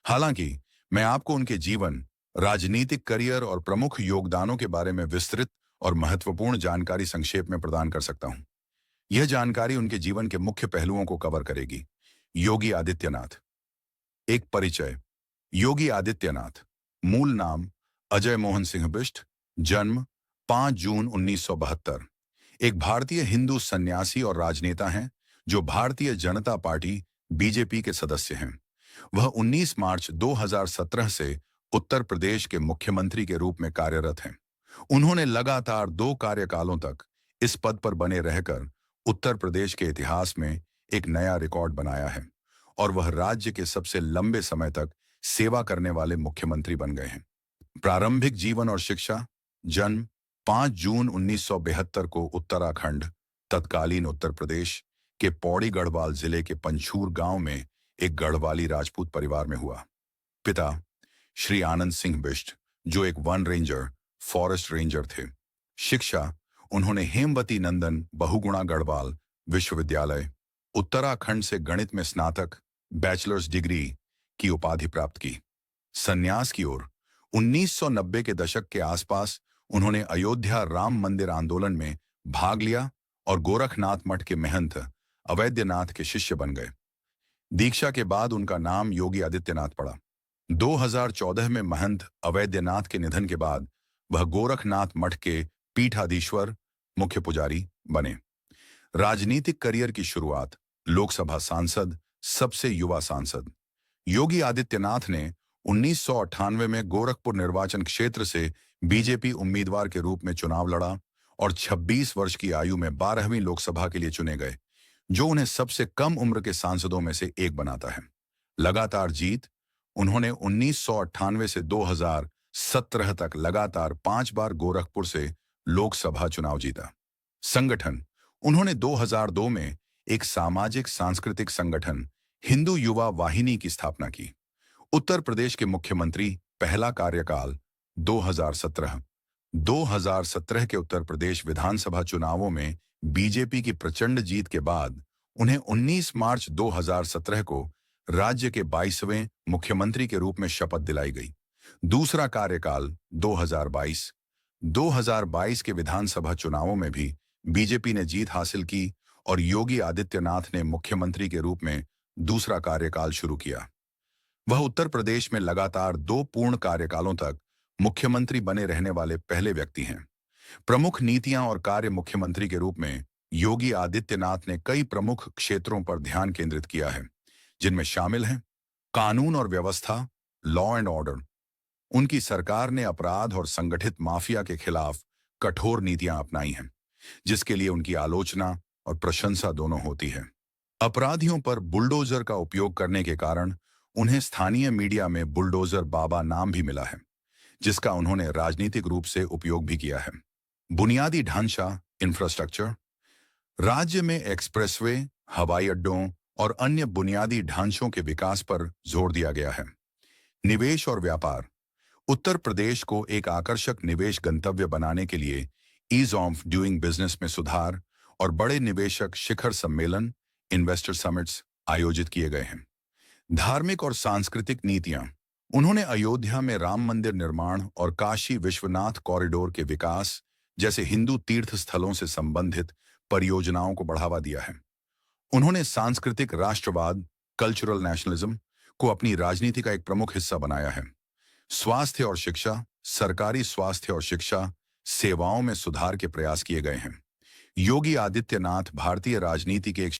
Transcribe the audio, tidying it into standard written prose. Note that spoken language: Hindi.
हालांकि मैं आपको उनके जीवन, राजनीतिक करियर और प्रमुख योगदानों के बारे में विस्तृत और महत्वपूर्ण जानकारी संक्षेप में प्रदान कर सकता हूं। यह जानकारी उनके जीवन के मुख्य पहलुओं को कवर करेगी। योगी आदित्यनाथ। एक परिचय। योगी आदित्यनाथ, मूल नाम अजय मोहन सिंह बिष्ट, जन्म 5 जून 1972, एक भारतीय हिंदू सन्यासी और राजनेता हैं जो भारतीय जनता पार्टी बीजेपी के सदस्य हैं। वह 19 मार्च 2017 से उत्तर प्रदेश के मुख्यमंत्री के रूप में कार्यरत हैं। उन्होंने लगातार 2 कार्यकालों तक इस पद पर बने रहकर उत्तर प्रदेश के इतिहास में एक नया रिकॉर्ड बनाया है और वह राज्य के सबसे लंबे समय तक सेवा करने वाले मुख्यमंत्री बन गए हैं। प्रारंभिक जीवन और शिक्षा। जन्म 5 जून 1972 को उत्तराखंड, तत्कालीन उत्तर प्रदेश के पौड़ी गढ़वाल जिले के पंचूर गांव में एक गढ़वाली राजपूत परिवार में हुआ। पिता श्री आनंद सिंह बिष्ट, जो एक वन रेंजर, फॉरेस्ट रेंजर थे। शिक्षा उन्होंने हेमवती नंदन बहुगुणा गढ़वाल विश्वविद्यालय, उत्तराखंड से गणित में स्नातक, बैचलर्स डिग्री की उपाधि प्राप्त की। संन्यास की ओर 1990 के दशक के आसपास उन्होंने अयोध्या राम मंदिर आंदोलन में भाग लिया और गोरखनाथ मठ के महंत अवैधनाथ के शिष्य बन गए। दीक्षा के बाद उनका नाम योगी आदित्यनाथ पड़ा। 2014 में महंत अवैधनाथ के निधन के बाद वह गोरखनाथ मठ के पीठाधीश्वर, मुख्य पुजारी बने। राजनीतिक करियर की शुरुआत। लोकसभा सांसद, सबसे युवा सांसद। योगी आदित्यनाथ ने 1998 में गोरखपुर निर्वाचन क्षेत्र से बीजेपी उम्मीदवार के रूप में चुनाव लड़ा और 26 वर्ष की आयु में 12वीं लोकसभा के लिए चुने गए, जो उन्हें सबसे कम उम्र के सांसदों में से एक बनाता है। लगातार जीत। उन्होंने 1998 से 2017 तक लगातार 5 बार गोरखपुर से लोकसभा चुनाव जीता। संगठन। उन्होंने 2002 में एक सामाजिक सांस्कृतिक संगठन हिंदू युवा वाहिनी की स्थापना की। उत्तर प्रदेश के मुख्यमंत्री, पहला कार्यकाल 2017। 2017 के उत्तर प्रदेश विधानसभा चुनावों में बीजेपी की प्रचंड जीत के बाद उन्हें 19 मार्च 2017 को राज्य के 22वें मुख्यमंत्री के रूप में शपथ दिलाई गई। दूसरा कार्यकाल 2022। 2022 के विधानसभा चुनावों में भी बीजेपी ने जीत हासिल की और योगी आदित्यनाथ ने मुख्यमंत्री के रूप में दूसरा कार्यकाल शुरू किया। वह उत्तर प्रदेश में लगातार 2 पूर्ण कार्यकालों तक मुख्यमंत्री बने रहने वाले पहले व्यक्ति हैं। प्रमुख नीतियां और कार्य। मुख्यमंत्री के रूप में योगी आदित्यनाथ ने कई प्रमुख क्षेत्रों पर ध्यान केंद्रित किया है, जिनमें शामिल हैं कानून और व्यवस्था, लॉ एंड ऑर्डर। उनकी सरकार ने अपराध और संगठित माफिया के खिलाफ कठोर नीतियां अपनाई हैं, जिसके लिए उनकी आलोचना और प्रशंसा दोनों होती है। अपराधियों पर बुलडोजर का उपयोग करने के कारण उन्हें स्थानीय मीडिया में बुलडोजर बाबा नाम भी मिला है, जिसका उन्होंने राजनीतिक रूप से उपयोग भी किया है। बुनियादी ढांचा, इंफ्रास्ट्रक्चर। राज्य में एक्सप्रेसवे, हवाई अड्डों और अन्य बुनियादी ढांचों के विकास पर जोर दिया गया है। निवेश और व्यापार। उत्तर प्रदेश को एक आकर्षक निवेश गंतव्य बनाने के लिए ईज ऑफ डूइंग बिजनेस में सुधार और बड़े निवेशक शिखर सम्मेलन, इन्वेस्टर समिट्स आयोजित किए गए हैं। धार्मिक और सांस्कृतिक नीतियां। उन्होंने अयोध्या में राम मंदिर निर्माण और काशी विश्वनाथ कॉरिडोर के विकास जैसे हिंदू तीर्थ स्थलों से संबंधित परियोजनाओं को बढ़ावा दिया है। उन्होंने सांस्कृतिक राष्ट्रवाद, कल्चरल नेशनलिज्म को अपनी राजनीति का एक प्रमुख हिस्सा बनाया है। स्वास्थ्य और शिक्षा। सरकारी स्वास्थ्य और शिक्षा सेवाओं में सुधार के प्रयास किए गए हैं। योगी आदित्यनाथ भारतीय राजनीति के एक